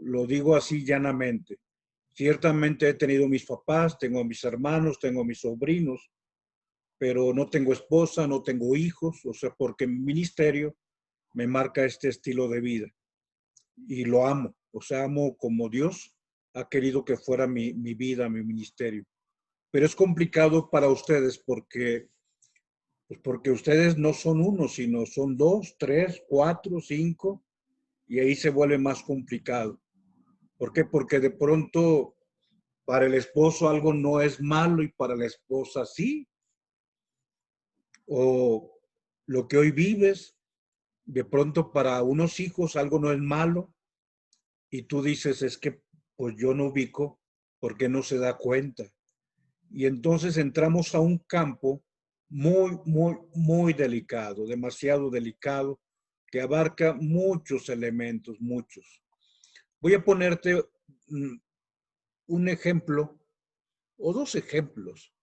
lo digo así llanamente. Ciertamente he tenido mis papás, tengo a mis hermanos, tengo a mis sobrinos, pero no tengo esposa, no tengo hijos, o sea, porque mi ministerio me marca este estilo de vida y lo amo, o sea, amo como Dios ha querido que fuera mi vida, mi ministerio. Pero es complicado para ustedes porque ustedes no son uno, sino son dos, tres, cuatro, cinco, y ahí se vuelve más complicado. ¿Por qué? Porque de pronto para el esposo algo no es malo y para la esposa sí. O lo que hoy vives, de pronto para unos hijos algo no es malo y tú dices, es que pues yo no ubico porque no se da cuenta. Y entonces entramos a un campo muy, muy, muy delicado, demasiado delicado, que abarca muchos elementos, muchos. Voy a ponerte un ejemplo o dos ejemplos,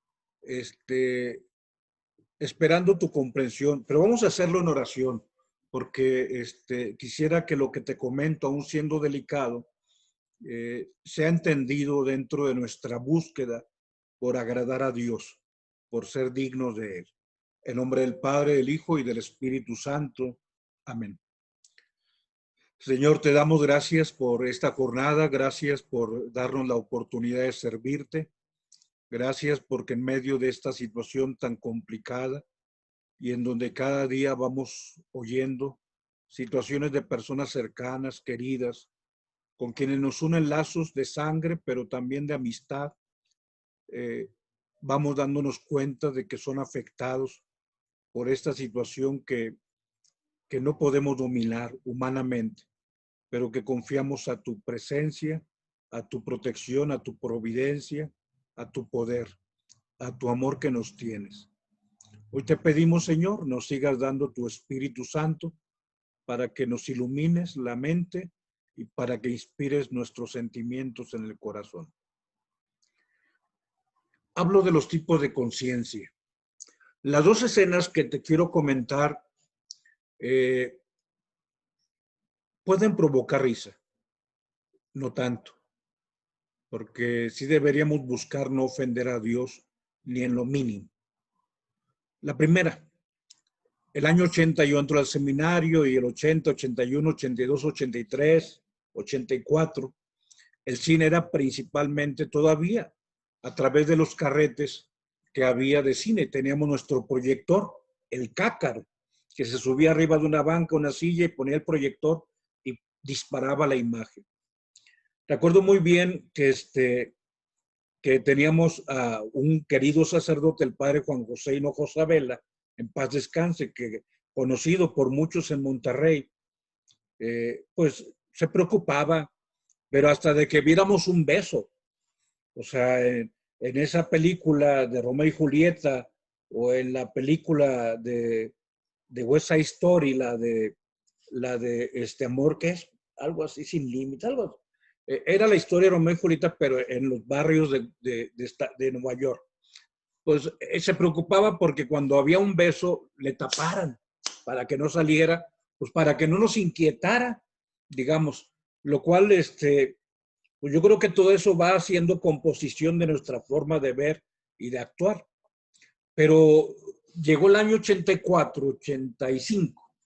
esperando tu comprensión, pero vamos a hacerlo en oración, porque quisiera que lo que te comento, aún siendo delicado, sea entendido dentro de nuestra búsqueda por agradar a Dios, por ser dignos de Él. En nombre del Padre, del Hijo y del Espíritu Santo. Amén. Señor, te damos gracias por esta jornada, gracias por darnos la oportunidad de servirte, gracias porque en medio de esta situación tan complicada y en donde cada día vamos oyendo situaciones de personas cercanas, queridas, con quienes nos unen lazos de sangre, pero también de amistad, vamos dándonos cuenta de que son afectados por esta situación que no podemos dominar humanamente, pero que confiamos a tu presencia, a tu protección, a tu providencia, a tu poder, a tu amor que nos tienes. Hoy te pedimos, Señor, nos sigas dando tu Espíritu Santo para que nos ilumines la mente y para que inspires nuestros sentimientos en el corazón. Hablo de los tipos de conciencia. Las dos escenas que te quiero comentar pueden provocar risa, no tanto, porque sí deberíamos buscar no ofender a Dios ni en lo mínimo. La primera, el año 80 yo entro al seminario y el 80, 81, 82, 83, 84, el cine era principalmente todavía a través de los carretes que había de cine. Teníamos nuestro proyector, el cácaro, que se subía arriba de una banca, una silla y ponía el proyector y disparaba la imagen. Recuerdo muy bien que teníamos a un querido sacerdote, el padre Juan José Hinojosa Vela, en paz descanse, que conocido por muchos en Monterrey, pues se preocupaba, pero hasta de que viéramos un beso. O sea, en esa película de Romeo y Julieta o en la película de West Side Story, la de este amor que es algo así sin límites, algo así. Era la historia de Romeo y Julieta, pero en los barrios de Nueva York. Pues se preocupaba porque cuando había un beso le taparan para que no saliera, pues para que no nos inquietara, digamos, lo cual pues yo creo que todo eso va haciendo composición de nuestra forma de ver y de actuar. Pero llegó el año 84, 85,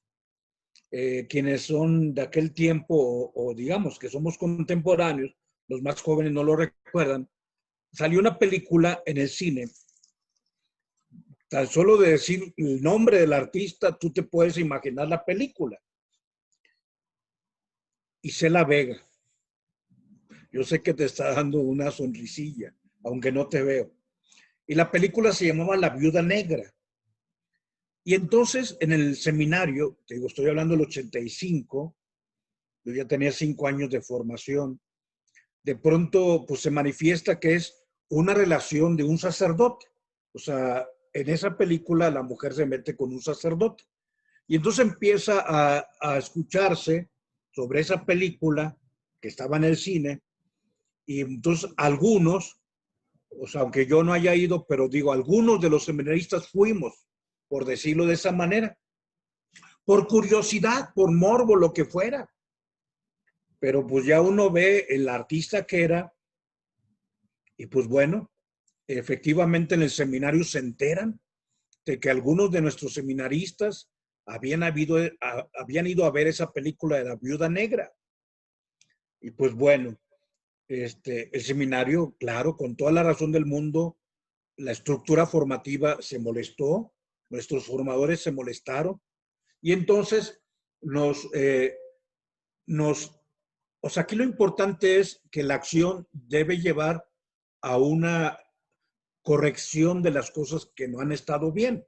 quienes son de aquel tiempo o digamos que somos contemporáneos, los más jóvenes no lo recuerdan, salió una película en el cine. Tan solo de decir el nombre del artista, tú te puedes imaginar la película. Isela Vega. Yo sé que te está dando una sonrisilla, aunque no te veo. Y la película se llamaba La Viuda Negra. Y entonces en el seminario, te digo, estoy hablando del 85, yo ya tenía 5 años de formación, de pronto pues se manifiesta que es una relación de un sacerdote. O sea, en esa película la mujer se mete con un sacerdote. Y entonces empieza a escucharse sobre esa película que estaba en el cine. Y entonces algunos, o sea, aunque yo no haya ido, pero digo, algunos de los seminaristas fuimos, por decirlo de esa manera, por curiosidad, por morbo, lo que fuera. pero pues ya uno ve el artista que era y pues bueno, efectivamente en el seminario se enteran de que algunos de nuestros seminaristas habían ido a ver esa película de la Viuda Negra. Y pues bueno, el seminario, claro, con toda la razón del mundo, la estructura formativa se molestó, nuestros formadores se molestaron, y entonces nos, eh, nos, o sea, aquí lo importante es que la acción debe llevar a una corrección de las cosas que no han estado bien.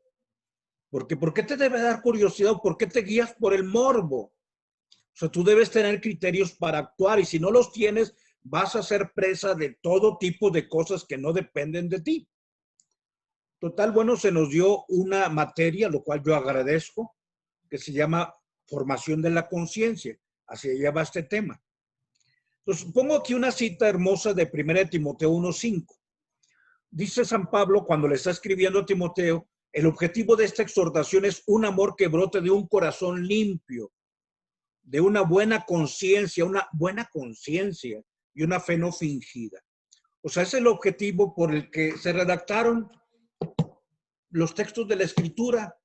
Porque ¿por qué te debe dar curiosidad o por qué te guías por el morbo? O sea, tú debes tener criterios para actuar y si no los tienes, vas a ser presa de todo tipo de cosas que no dependen de ti. Total, bueno, se nos dio una materia, lo cual yo agradezco, que se llama formación de la conciencia. Así lleva este tema. Entonces, pongo aquí una cita hermosa de 1 Timoteo 1:5. Dice San Pablo cuando le está escribiendo a Timoteo, el objetivo de esta exhortación es un amor que brote de un corazón limpio, de una buena conciencia y una fe no fingida. O sea, es el objetivo por el que se redactaron los textos de la Escritura.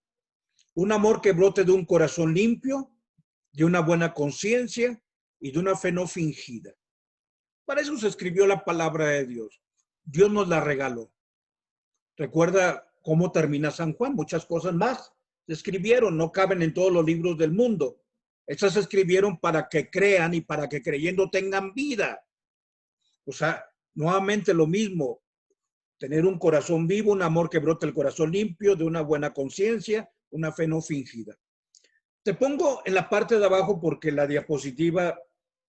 Un amor que brote de un corazón limpio, de una buena conciencia y de una fe no fingida. Para eso se escribió la palabra de Dios. Dios nos la regaló. Recuerda cómo termina San Juan, muchas cosas más se escribieron, no caben en todos los libros del mundo. Estas se escribieron para que crean y para que creyendo tengan vida. O sea, nuevamente lo mismo, tener un corazón vivo, un amor que brote el corazón limpio, de una buena conciencia, una fe no fingida. Te pongo en la parte de abajo porque la diapositiva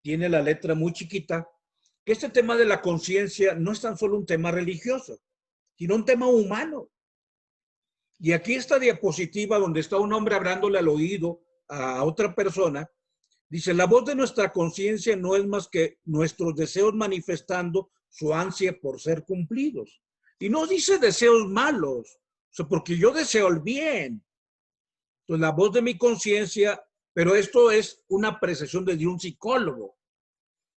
tiene la letra muy chiquita, que este tema de la conciencia no es tan solo un tema religioso, sino un tema humano. Y aquí esta diapositiva donde está un hombre hablándole al oído a otra persona, dice, la voz de nuestra conciencia no es más que nuestros deseos manifestando su ansia por ser cumplidos. Y no dice deseos malos, o sea, porque yo deseo el bien. Entonces, la voz de mi conciencia, pero esto es una apreciación de un psicólogo.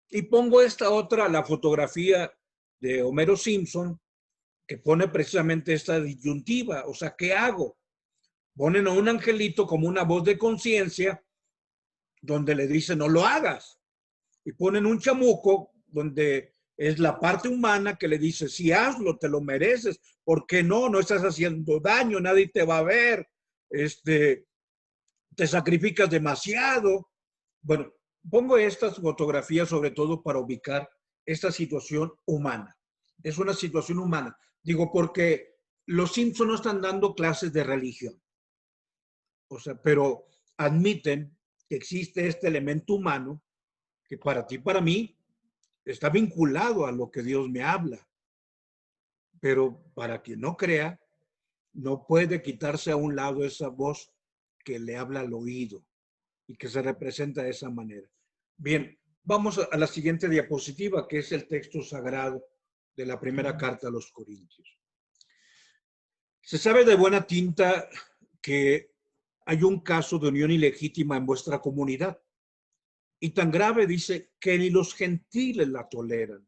Y pongo esta otra, la fotografía de Homero Simpson, que pone precisamente esta disyuntiva, o sea, ¿qué hago? Ponen a un angelito como una voz de conciencia donde le dice no lo hagas. Y ponen un chamuco donde es la parte humana que le dice sí hazlo, te lo mereces, ¿por qué no? No estás haciendo daño, nadie te va a ver, te sacrificas demasiado. Bueno, pongo estas fotografías sobre todo para ubicar esta situación humana. Es una situación humana. Digo, porque los Simpson no están dando clases de religión. O sea, pero admiten que existe este elemento humano que para ti, para mí, está vinculado a lo que Dios me habla. Pero para quien no crea, no puede quitarse a un lado esa voz que le habla al oído y que se representa de esa manera. Bien, vamos a la siguiente diapositiva, que es el texto sagrado de la primera carta a los Corintios. Se sabe de buena tinta que hay un caso de unión ilegítima en vuestra comunidad. Y tan grave dice que ni los gentiles la toleran.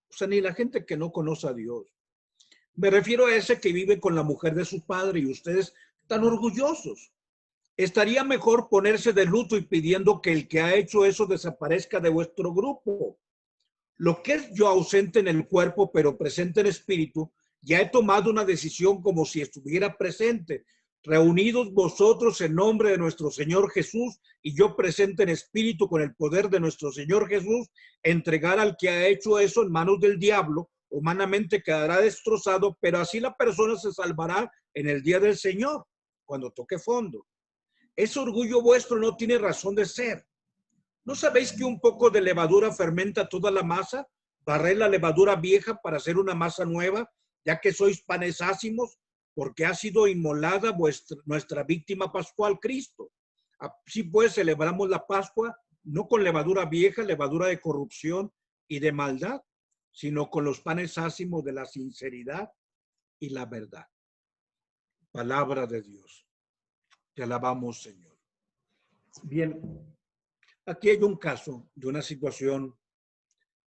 O sea, ni la gente que no conoce a Dios. Me refiero a ese que vive con la mujer de su padre y ustedes tan orgullosos. Estaría mejor ponerse de luto y pidiendo que el que ha hecho eso desaparezca de vuestro grupo. Lo que es yo ausente en el cuerpo, pero presente en espíritu, ya he tomado una decisión como si estuviera presente. Reunidos vosotros en nombre de nuestro Señor Jesús y yo presente en espíritu con el poder de nuestro Señor Jesús, entregar al que ha hecho eso en manos del diablo, humanamente quedará destrozado, pero así la persona se salvará en el día del Señor, cuando toque fondo. Ese orgullo vuestro no tiene razón de ser. ¿No sabéis que un poco de levadura fermenta toda la masa? Barré la levadura vieja para hacer una masa nueva, ya que sois panes ácimos, porque ha sido inmolada nuestra víctima pascual, Cristo. Así pues, celebramos la Pascua no con levadura vieja, levadura de corrupción y de maldad, sino con los panes ácimos de la sinceridad y la verdad. Palabra de Dios. Te alabamos, Señor. Bien. Aquí hay un caso de una situación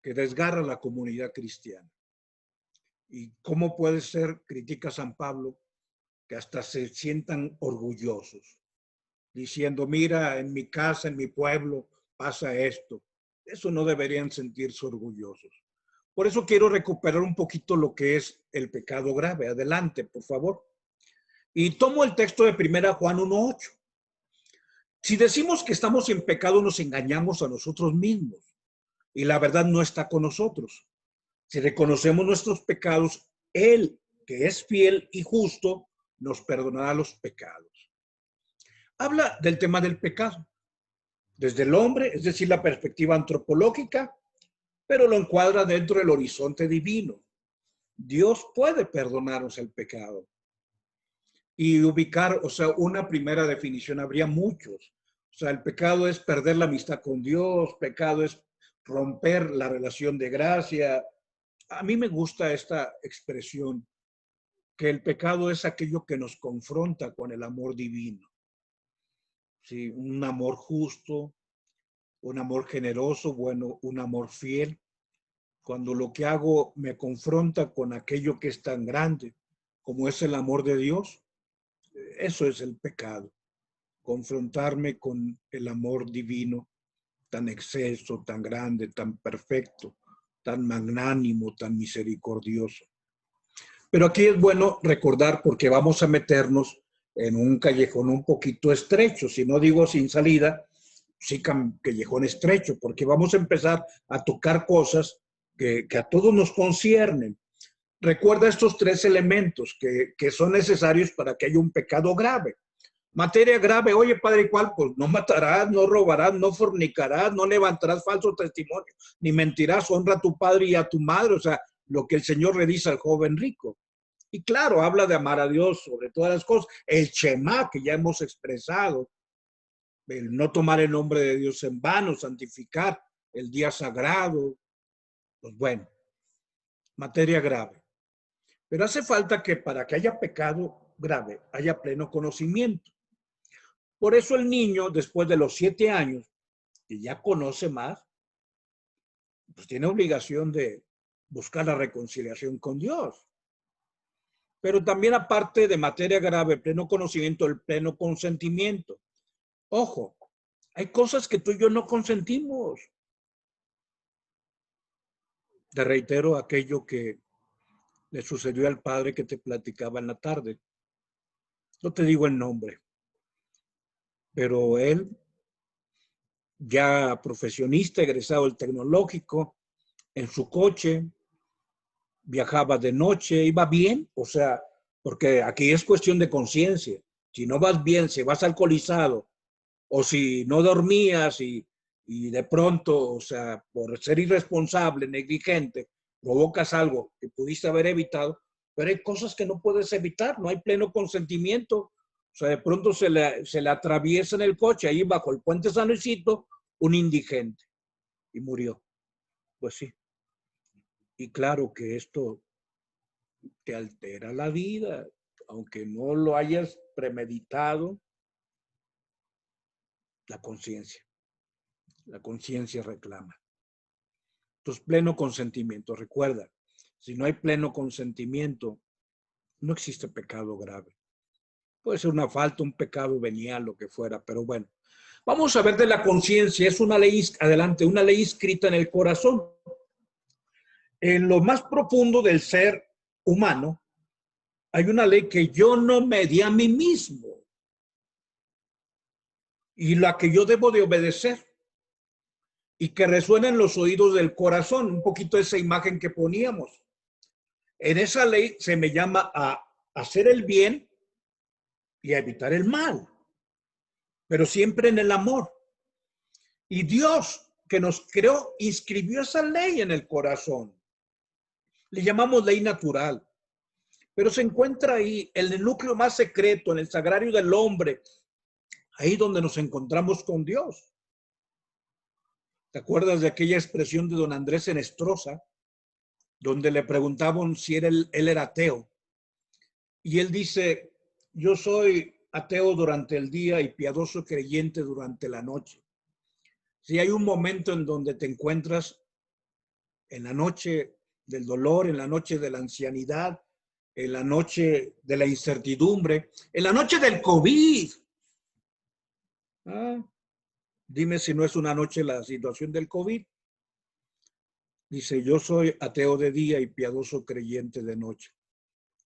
que desgarra a la comunidad cristiana. ¿Y cómo puede ser, critica San Pablo, que hasta se sientan orgullosos, diciendo, mira, en mi casa, en mi pueblo, pasa esto? Eso no deberían sentirse orgullosos. Por eso quiero recuperar un poquito lo que es el pecado grave. Adelante, por favor. Y tomo el texto de 1 Juan 1:8. Si decimos que estamos en pecado, nos engañamos a nosotros mismos y la verdad no está con nosotros. Si reconocemos nuestros pecados, Él, que es fiel y justo, nos perdonará los pecados. Habla del tema del pecado, desde el hombre, es decir, la perspectiva antropológica, pero lo encuadra dentro del horizonte divino. Dios puede perdonarnos el pecado. Y ubicar, o sea, una primera definición, habría muchos. O sea, el pecado es perder la amistad con Dios, pecado es romper la relación de gracia. A mí me gusta esta expresión, que el pecado es aquello que nos confronta con el amor divino. ¿Sí? Un amor justo, un amor generoso, bueno, un amor fiel. Cuando lo que hago me confronta con aquello que es tan grande como es el amor de Dios, eso es el pecado. Confrontarme con el amor divino tan exceso, tan grande, tan perfecto, tan magnánimo, tan misericordioso. Pero aquí es bueno recordar, porque vamos a meternos en un callejón un poquito estrecho, si no digo sin salida, sí callejón estrecho, porque vamos a empezar a tocar cosas que a todos nos conciernen. Recuerda estos tres elementos que son necesarios para que haya un pecado grave. Materia grave, oye, padre, ¿cuál? Pues no matarás, no robarás, no fornicarás, no levantarás falso testimonio, ni mentirás, honra a tu padre y a tu madre, o sea, lo que el Señor le dice al joven rico. Y claro, habla de amar a Dios sobre todas las cosas. El Shema, que ya hemos expresado, el no tomar el nombre de Dios en vano, santificar el día sagrado, pues bueno, materia grave. Pero hace falta que para que haya pecado grave, haya pleno conocimiento. Por eso el niño, después de los 7 años, que ya conoce más, pues tiene obligación de buscar la reconciliación con Dios. Pero también, aparte de materia grave, pleno conocimiento, el pleno consentimiento. Ojo, hay cosas que tú y yo no consentimos. Te reitero aquello que le sucedió al padre que te platicaba en la tarde. No te digo el nombre, pero él, ya profesionista, egresado del tecnológico, en su coche, viajaba de noche, iba bien, o sea, porque aquí es cuestión de conciencia. Si no vas bien, si vas alcoholizado, o si no dormías y de pronto, o sea, por ser irresponsable, negligente, provocas algo que pudiste haber evitado, pero hay cosas que no puedes evitar, no hay pleno consentimiento. O sea, de pronto se le atraviesa en el coche, ahí bajo el puente San Luisito, un indigente y murió. Pues sí. Y claro que esto te altera la vida, aunque no lo hayas premeditado, la conciencia reclama. Entonces, pleno consentimiento, recuerda, si no hay pleno consentimiento, no existe pecado grave. Puede ser una falta, un pecado venial, lo que fuera, pero bueno. Vamos a ver de la conciencia, es una ley, adelante, una ley escrita en el corazón. En lo más profundo del ser humano, hay una ley que yo no me di a mí mismo y la que yo debo de obedecer y que resuena en los oídos del corazón, un poquito esa imagen que poníamos. En esa ley se me llama a hacer el bien y a evitar el mal, pero siempre en el amor. Y Dios, que nos creó, inscribió esa ley en el corazón. Le llamamos ley natural, pero se encuentra ahí en el núcleo más secreto, en el sagrario del hombre, ahí donde nos encontramos con Dios. ¿Te acuerdas de aquella expresión de don Andrés Enestrosa, donde le preguntaban si él era ateo? Y él dice, yo soy ateo durante el día y piadoso creyente durante la noche. Si hay un momento en donde te encuentras en la noche del dolor, en la noche de la ancianidad, en la noche de la incertidumbre, en la noche del COVID. Ah, dime si no es una noche la situación del COVID. Dice, yo soy ateo de día y piadoso creyente de noche.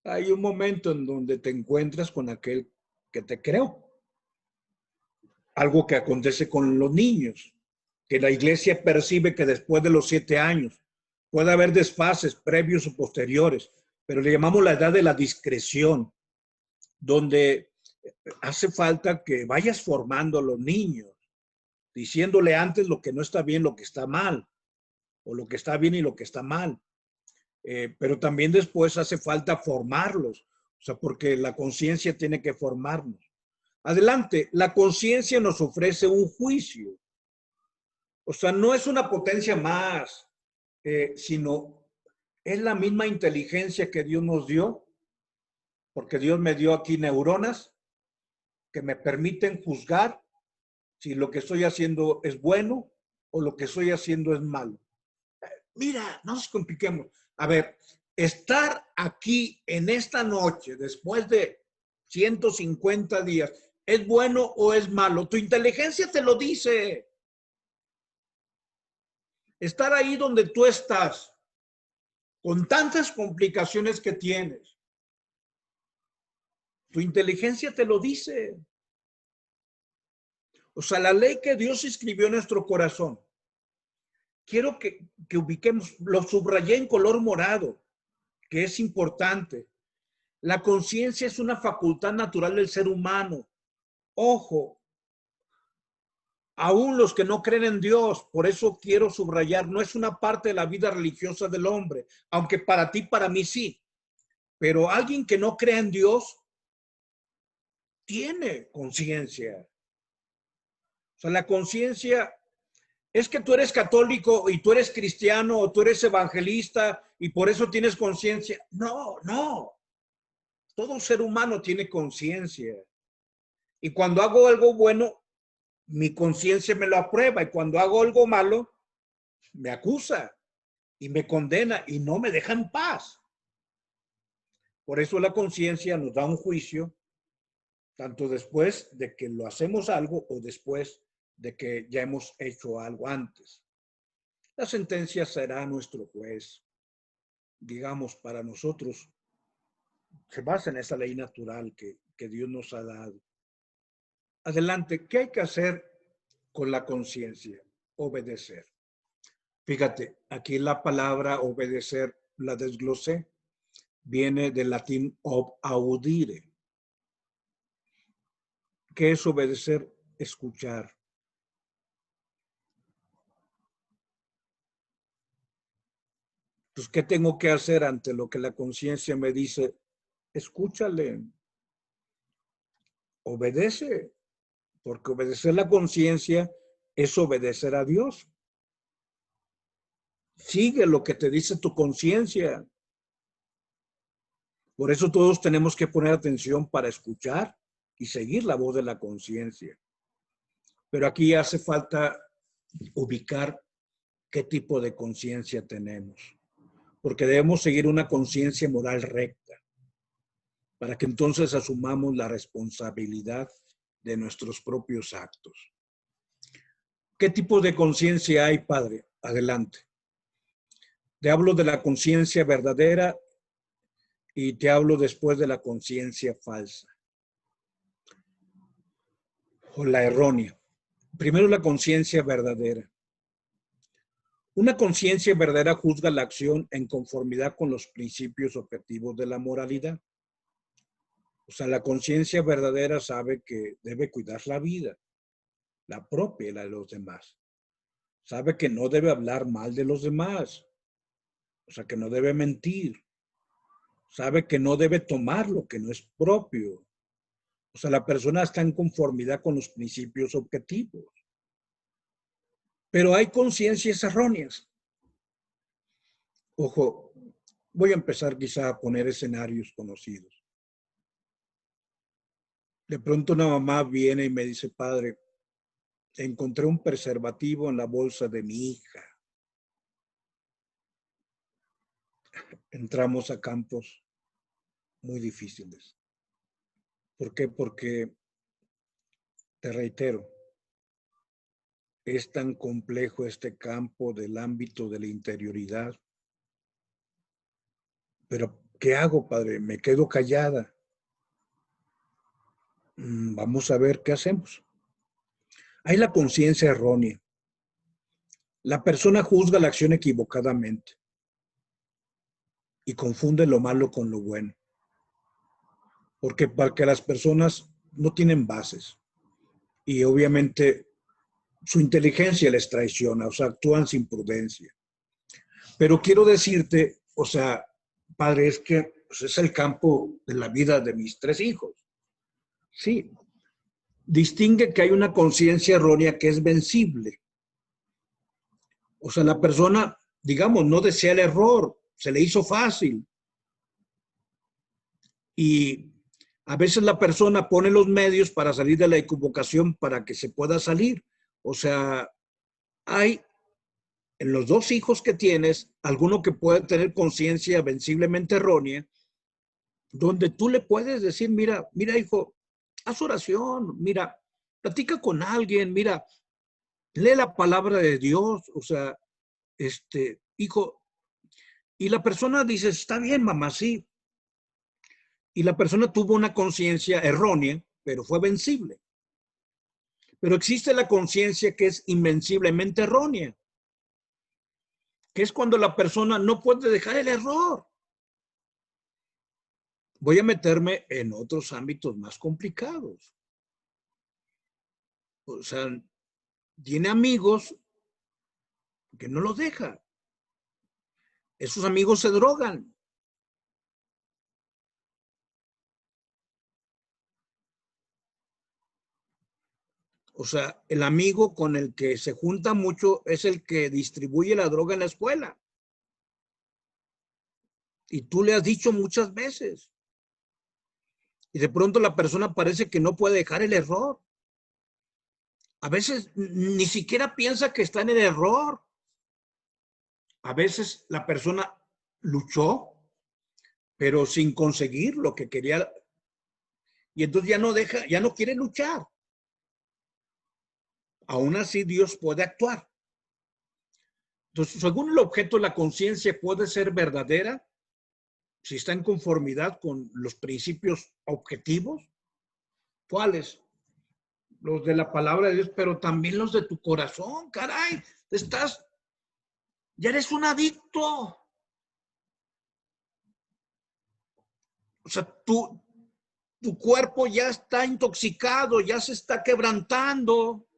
Hay un momento en donde te encuentras con aquel que te creó. Algo que acontece con los niños, que la iglesia percibe que después de los 7 años puede haber desfases previos o posteriores, pero le llamamos la edad de la discreción, donde hace falta que vayas formando a los niños, diciéndole antes lo que no está bien, lo que está mal, o lo que está bien y lo que está mal. Pero también después hace falta formarlos, o sea, porque la conciencia tiene que formarnos. Adelante, la conciencia nos ofrece un juicio, o sea, no es una potencia más, sino es la misma inteligencia que Dios nos dio, porque Dios me dio aquí neuronas que me permiten juzgar si lo que estoy haciendo es bueno o lo que estoy haciendo es malo. Mira, no nos compliquemos. A ver, estar aquí en esta noche, después de 150 días, ¿es bueno o es malo? Tu inteligencia te lo dice. Estar ahí donde tú estás, con tantas complicaciones que tienes, tu inteligencia te lo dice. O sea, la ley que Dios escribió en nuestro corazón. Quiero que ubiquemos, lo subrayé en color morado, que es importante. La conciencia es una facultad natural del ser humano. Ojo, aún los que no creen en Dios, por eso quiero subrayar, no es una parte de la vida religiosa del hombre, aunque para ti, para mí sí. Pero alguien que no cree en Dios tiene conciencia. O sea, la conciencia es que tú eres católico y tú eres cristiano o tú eres evangelista y por eso tienes conciencia. No, no. Todo ser humano tiene conciencia. Y cuando hago algo bueno, mi conciencia me lo aprueba. Y cuando hago algo malo, me acusa y me condena y no me deja en paz. Por eso la conciencia nos da un juicio, tanto después de que lo hacemos algo o después de que ya hemos hecho algo antes. La sentencia será nuestro juez. Digamos, para nosotros, se basa en esa ley natural que Dios nos ha dado. Adelante, ¿qué hay que hacer con la conciencia? Obedecer. Fíjate, aquí la palabra obedecer la desglosé. Viene del latín ob audire. ¿Qué es obedecer? Escuchar. Entonces, ¿qué tengo que hacer ante lo que la conciencia me dice? Escúchale. Obedece. Porque obedecer la conciencia es obedecer a Dios. Sigue lo que te dice tu conciencia. Por eso todos tenemos que poner atención para escuchar y seguir la voz de la conciencia. Pero aquí hace falta ubicar qué tipo de conciencia tenemos, porque debemos seguir una conciencia moral recta, para que entonces asumamos la responsabilidad de nuestros propios actos. ¿Qué tipo de conciencia hay, Padre? Adelante. Te hablo de la conciencia verdadera y te hablo después de la conciencia falsa o la errónea. Primero, la conciencia verdadera. Una conciencia verdadera juzga la acción en conformidad con los principios objetivos de la moralidad. O sea, la conciencia verdadera sabe que debe cuidar la vida, la propia y la de los demás. Sabe que no debe hablar mal de los demás. O sea, que no debe mentir. Sabe que no debe tomar lo que no es propio. O sea, la persona está en conformidad con los principios objetivos. Pero hay conciencias erróneas. Ojo, voy a empezar quizá a poner escenarios conocidos. De pronto una mamá viene y me dice, padre, encontré un preservativo en la bolsa de mi hija. Entramos a campos muy difíciles. ¿Por qué? Porque, te reitero, es tan complejo este campo del ámbito de la interioridad. Pero, ¿qué hago, padre? Me quedo callada. Vamos a ver qué hacemos. Hay la conciencia errónea. La persona juzga la acción equivocadamente y confunde lo malo con lo bueno. Porque para que las personas no tienen bases y obviamente su inteligencia les traiciona, o sea, actúan sin prudencia. Pero quiero decirte, o sea, padre, es que pues, es el campo de la vida de mis 3 hijos. Sí, distingue que hay una conciencia errónea que es vencible. O sea, la persona, digamos, no desea el error, se le hizo fácil. Y a veces la persona pone los medios para salir de la equivocación para que se pueda salir. O sea, hay en los 2 hijos que tienes, alguno que puede tener conciencia venciblemente errónea, donde tú le puedes decir, mira, hijo, haz oración, mira, platica con alguien, mira, lee la palabra de Dios, o sea, hijo, y la persona dice, está bien, mamá, sí. Y la persona tuvo una conciencia errónea, pero fue vencible. Pero existe la conciencia que es invenciblemente errónea, que es cuando la persona no puede dejar el error. Voy a meterme en otros ámbitos más complicados. O sea, tiene amigos que no los deja. Esos amigos se drogan. O sea, el amigo con el que se junta mucho es el que distribuye la droga en la escuela. Y tú le has dicho muchas veces. Y de pronto la persona parece que no puede dejar el error. A veces ni siquiera piensa que está en el error. A veces la persona luchó, pero sin conseguir lo que quería. Y entonces ya no quiere luchar. Aún así Dios puede actuar. Entonces, según el objeto, la conciencia puede ser verdadera si está en conformidad con los principios objetivos. ¿Cuáles? Los de la palabra de Dios, pero también los de tu corazón, caray. Ya eres un adicto. O sea, tu cuerpo ya está intoxicado, ya se está quebrantando.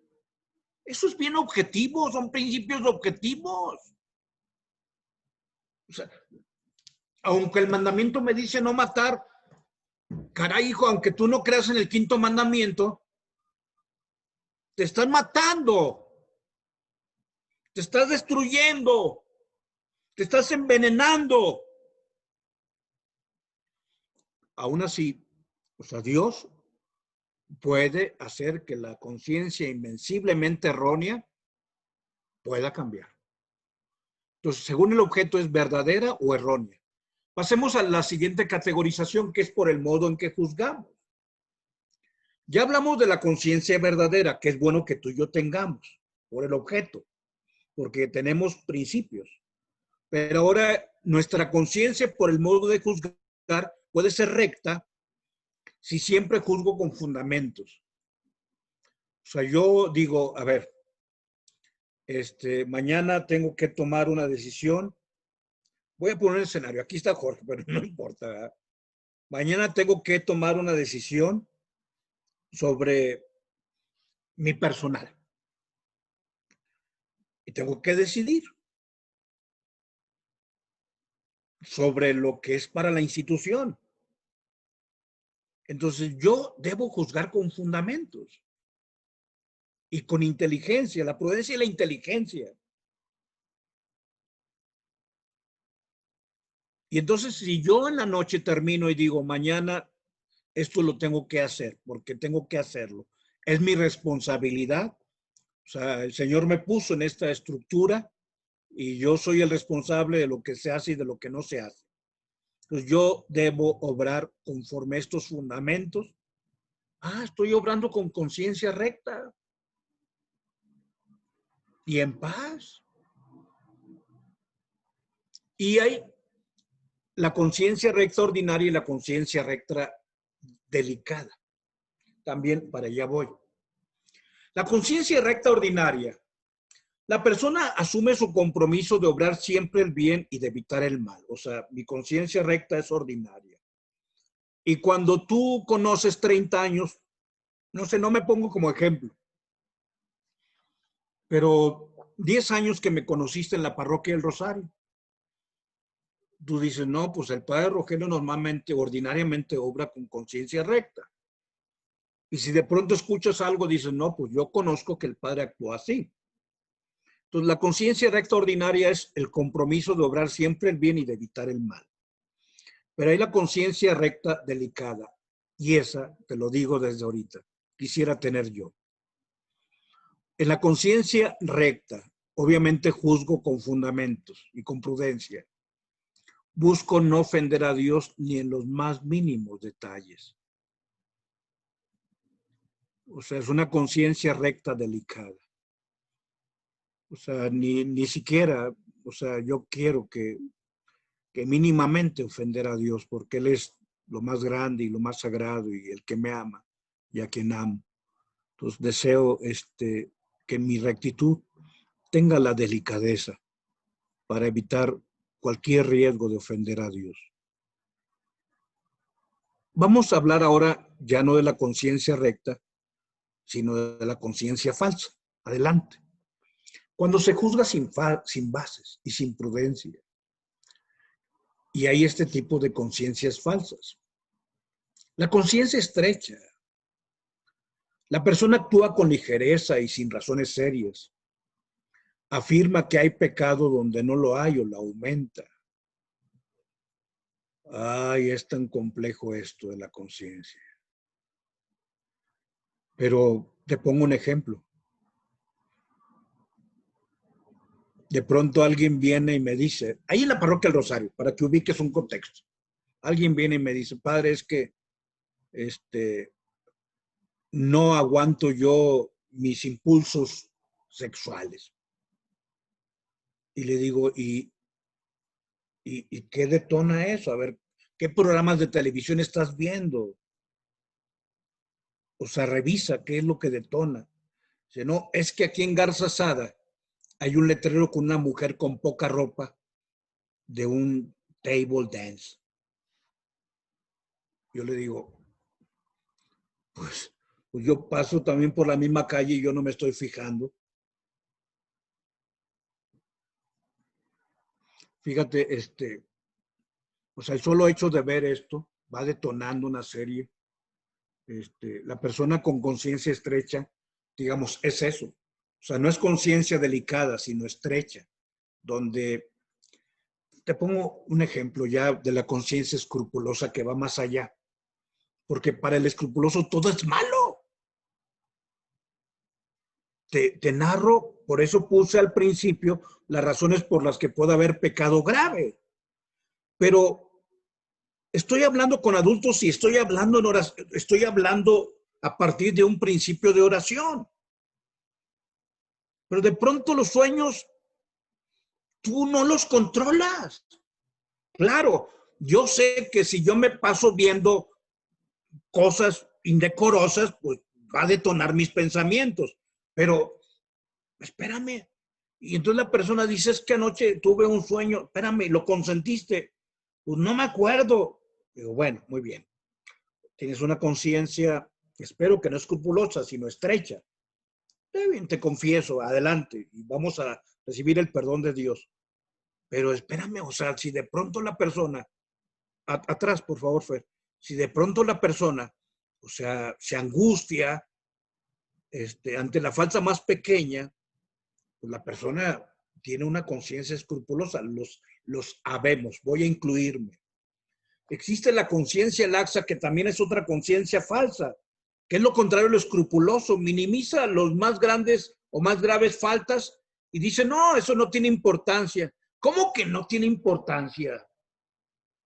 Eso es bien objetivo, son principios objetivos. O sea, aunque el mandamiento me dice no matar, caray, hijo, aunque tú no creas en el 5.º mandamiento, te están matando, te estás destruyendo, te estás envenenando. Aún así, o sea, Dios puede hacer que la conciencia invenciblemente errónea pueda cambiar. Entonces, según el objeto, ¿es verdadera o errónea? Pasemos a la siguiente categorización, que es por el modo en que juzgamos. Ya hablamos de la conciencia verdadera, que es bueno que tú y yo tengamos, por el objeto, porque tenemos principios. Pero ahora nuestra conciencia por el modo de juzgar puede ser recta si siempre juzgo con fundamentos. O sea, yo digo, a ver, mañana tengo que tomar una decisión. Voy a poner el escenario. Aquí está Jorge, pero no importa, ¿verdad? Mañana tengo que tomar una decisión sobre mi personal. Y tengo que decidir sobre lo que es para la institución. Entonces yo debo juzgar con fundamentos y con inteligencia, la prudencia y la inteligencia. Y entonces si yo en la noche termino y digo, mañana esto lo tengo que hacer porque tengo que hacerlo, es mi responsabilidad, O sea, el Señor me puso en esta estructura y yo soy el responsable de lo que se hace y de lo que no se hace. Entonces yo debo obrar conforme a estos fundamentos. Estoy obrando con conciencia recta y en paz. Y hay la conciencia recta ordinaria y la conciencia recta delicada. También para allá voy. La conciencia recta ordinaria. La persona asume su compromiso de obrar siempre el bien y de evitar el mal. O sea, mi conciencia recta es ordinaria. Y cuando tú conoces 30 años, no sé, no me pongo como ejemplo, pero 10 años que me conociste en la parroquia del Rosario, tú dices, no, pues el padre Rogelio normalmente, ordinariamente obra con conciencia recta. Y si de pronto escuchas algo, dices, no, pues yo conozco que el padre actuó así. Entonces, la conciencia recta ordinaria es el compromiso de obrar siempre el bien y de evitar el mal. Pero hay la conciencia recta delicada, y esa, te lo digo desde ahorita, quisiera tener yo. En la conciencia recta, obviamente juzgo con fundamentos y con prudencia. Busco no ofender a Dios ni en los más mínimos detalles. O sea, es una conciencia recta delicada. O sea, ni siquiera, o sea, yo quiero que mínimamente ofender a Dios, porque Él es lo más grande y lo más sagrado y el que me ama y a quien amo. Entonces deseo que mi rectitud tenga la delicadeza para evitar cualquier riesgo de ofender a Dios. Vamos a hablar ahora ya no de la conciencia recta, sino de la conciencia falsa. Adelante. Cuando se juzga sin bases y sin prudencia. Y hay este tipo de conciencias falsas. La conciencia estrecha. La persona actúa con ligereza y sin razones serias. Afirma que hay pecado donde no lo hay o lo aumenta. Es tan complejo esto de la conciencia. Pero te pongo un ejemplo. De pronto alguien viene y me dice, ahí en la parroquia del Rosario, para que ubiques un contexto. Alguien viene y me dice, padre, es que no aguanto yo mis impulsos sexuales. Y le digo, ¿y qué detona eso? A ver, ¿qué programas de televisión estás viendo? O sea, revisa qué es lo que detona. Dice, no, es que aquí en Garza Sada hay un letrero con una mujer con poca ropa de un table dance. Yo le digo, pues yo paso también por la misma calle y yo no me estoy fijando. Fíjate, o sea, el solo hecho de ver esto va detonando una serie. La persona con conciencia estrecha, digamos, es eso. O sea, no es conciencia delicada, sino estrecha, donde te pongo un ejemplo ya de la conciencia escrupulosa que va más allá, porque para el escrupuloso todo es malo. Te narro, por eso puse al principio las razones por las que puede haber pecado grave, pero estoy hablando con adultos y estoy hablando en oración, estoy hablando a partir de un principio de oración. Pero de pronto los sueños, tú no los controlas. Claro, yo sé que si yo me paso viendo cosas indecorosas, pues va a detonar mis pensamientos. Pero, espérame. Y entonces la persona dice, es que anoche tuve un sueño, espérame, ¿lo consentiste? Pues no me acuerdo. Digo, bueno, muy bien. Tienes una conciencia, espero que no escrupulosa, sino estrecha. Bien, te confieso, adelante, y vamos a recibir el perdón de Dios. Pero espérame, o sea, si de pronto la persona, atrás, por favor, Fer, si de pronto la persona, o sea, se angustia ante la falsa más pequeña, pues la persona tiene una conciencia escrupulosa, los habemos, voy a incluirme. Existe la conciencia laxa, que también es otra conciencia falsa, que es lo contrario a lo escrupuloso, minimiza los más grandes o más graves faltas y dice, no, eso no tiene importancia. ¿Cómo que no tiene importancia?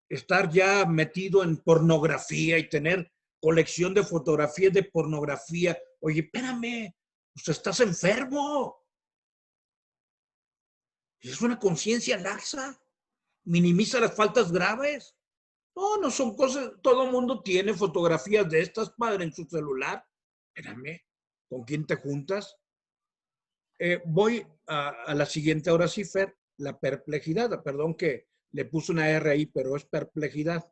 Estar ya metido en pornografía y tener colección de fotografías de pornografía. Oye, espérame, pues estás enfermo. Es una conciencia laxa. Minimiza las faltas graves. No, no son cosas, todo el mundo tiene fotografías de estas, padre, en su celular. Espérame, ¿con quién te juntas? Voy a la siguiente, ahora sí, Fer, la perplejidad. Perdón que le puse una R ahí, pero es perplejidad.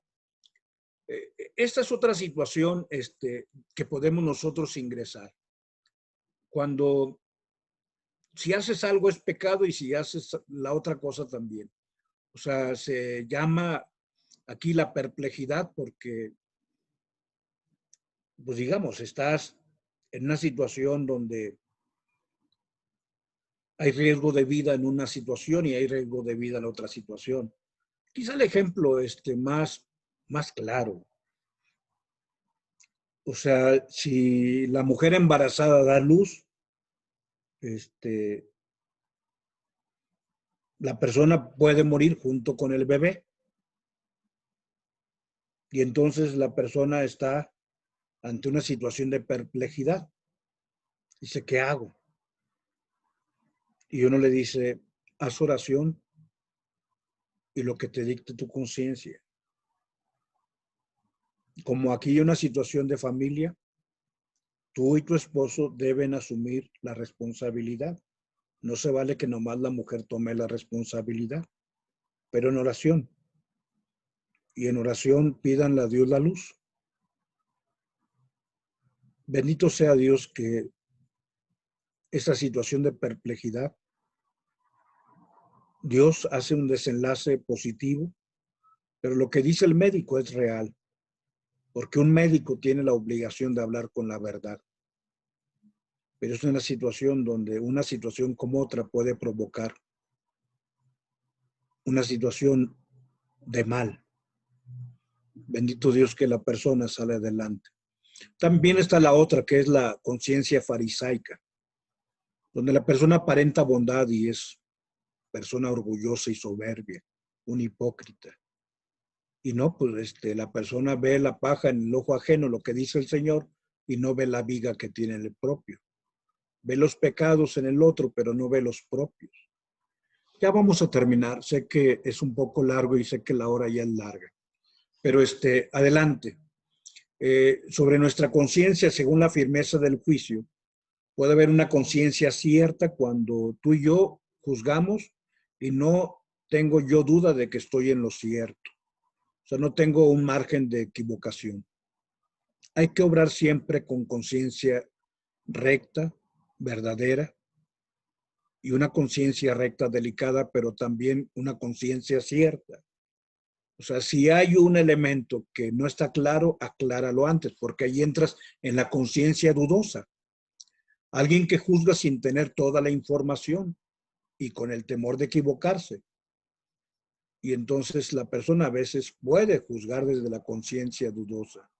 Esta es otra situación que podemos nosotros ingresar. Cuando, si haces algo es pecado y si haces la otra cosa también. O sea, se llama aquí la perplejidad porque, pues digamos, estás en una situación donde hay riesgo de vida en una situación y hay riesgo de vida en otra situación. Quizá el ejemplo más claro. O sea, si la mujer embarazada da luz, la persona puede morir junto con el bebé. Y entonces la persona está ante una situación de perplejidad. Dice, ¿qué hago? Y uno le dice, haz oración y lo que te dicte tu conciencia. Como aquí hay una situación de familia, tú y tu esposo deben asumir la responsabilidad. No se vale que nomás la mujer tome la responsabilidad, pero en oración. Y en oración pídanle a Dios la luz. Bendito sea Dios que esa situación de perplejidad, Dios hace un desenlace positivo, pero lo que dice el médico es real, porque un médico tiene la obligación de hablar con la verdad. Pero es una situación donde una situación como otra puede provocar una situación de mal. Bendito Dios que la persona sale adelante. También está la otra, que es la conciencia farisaica, donde la persona aparenta bondad y es persona orgullosa y soberbia, un hipócrita. Y no, pues la persona ve la paja en el ojo ajeno, lo que dice el Señor, y no ve la viga que tiene en el propio. Ve los pecados en el otro, pero no ve los propios. Ya vamos a terminar. Sé que es un poco largo y sé que la hora ya es larga. Pero adelante. Sobre nuestra conciencia, según la firmeza del juicio, puede haber una conciencia cierta cuando tú y yo juzgamos y no tengo yo duda de que estoy en lo cierto. O sea, no tengo un margen de equivocación. Hay que obrar siempre con conciencia recta, verdadera, y una conciencia recta, delicada, pero también una conciencia cierta. O sea, si hay un elemento que no está claro, acláralo antes, porque ahí entras en la conciencia dudosa. Alguien que juzga sin tener toda la información y con el temor de equivocarse. Y entonces la persona a veces puede juzgar desde la conciencia dudosa.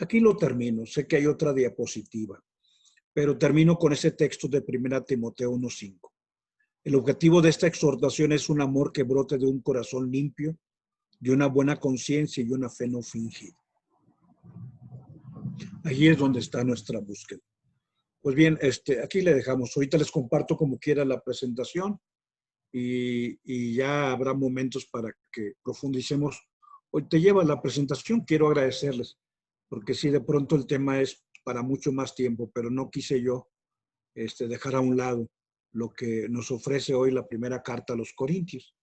Aquí lo termino. Sé que hay otra diapositiva, pero termino con ese texto de 1 Timoteo 1:5. El objetivo de esta exhortación es un amor que brote de un corazón limpio, de una buena conciencia y una fe no fingida. Allí es donde está nuestra búsqueda. Pues bien, aquí le dejamos. Ahorita les comparto como quiera la presentación y ya habrá momentos para que profundicemos. Hoy te lleva la presentación, quiero agradecerles, porque sí, de pronto el tema es para mucho más tiempo, pero no quise yo dejar a un lado lo que nos ofrece hoy la primera carta a los Corintios.